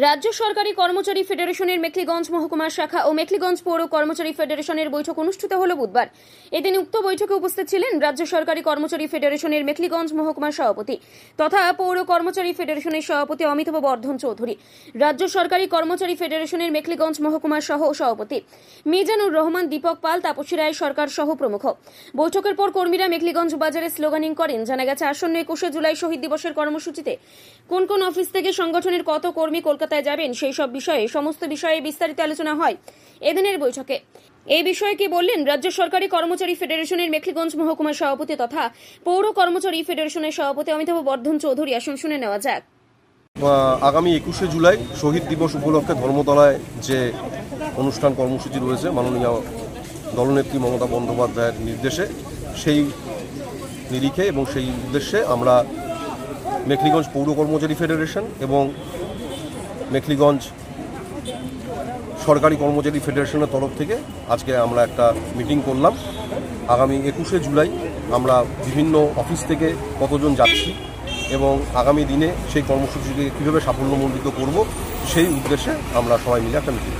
রাজ্য সরকারি কর্মচারী ফেডারেশনের মেখলিগঞ্জ মহকুমা শাখা ও মেখলিগঞ্জ পৌর কর্মচারী ফেডারেশনের বৈঠক অনুষ্ঠিত হল বুধবার। এদিন উক্ত বৈঠকে উপস্থিত ছিলেন রাজ্য সরকারি কর্মচারী ফেডারেশনের মেখলিগঞ্জ মহকুমা সভাপতি তথা পৌর কর্মচারী ফেডারেশনের সভাপতি অমিতাভ বর্ধন চৌধুরী, রাজ্য সরকারি কর্মচারী ফেডারেশনের মেখলিগঞ্জ মহকুমা সহ সভাপতি মিজানুর রহমান, দীপক পাল, তাপসী রায় সরকার সহ প্রমুখ। বৈঠকের পর কর্মীরা মেখলিগঞ্জ বাজারে স্লোগানিং করেন। জানা গেছে, আসন্ন 21শে জুলাই শহীদ দিবসের কর্মসূচিতে কোন কোন অফিস থেকে সংগঠনের কত কর্মী কলকাতায় যাবেন সেই সব বিষয়ে সমস্ত বিষয়ে বিস্তারিত আলোচনা হয় এদিনের বৈঠকে। এই বিষয়ে কি বললেন রাজ্য সরকারি কর্মচারী ফেডারেশনের মেখলিগঞ্জ মহকুমা সভাপতি তথা পৌর কর্মচারী ফেডারেশনের সভাপতি অমিতাভ বর্ধন চৌধুরী, আসুন শুনে নেওয়া যাক। আগামী 21শে জুলাই শহীদ দিবস উপলক্ষে ধর্মতলায় যে অনুষ্ঠান কর্মসূচি রয়েছে মাননীয় দলনেত্রী মমতা বন্দ্যোপাধ্যায়ের নির্দেশে, সেই নিরিখে এবং সেই উদ্দেশ্যে আমরা মেখলিগঞ্জ পৌর কর্মচারী ফেডারেশন এবং মেখলিগঞ্জ সরকারি কর্মচারী ফেডারেশনের তরফ থেকে আজকে আমরা একটা মিটিং করলাম। আগামী 21শে জুলাই আমরা বিভিন্ন অফিস থেকে কতজন যাচ্ছি এবং আগামী দিনে সেই কর্মসূচিকে কীভাবে সাফল্যমণ্ডিত করব সেই উদ্দেশ্যে আমরা সবাই মিলে একটা মিটিং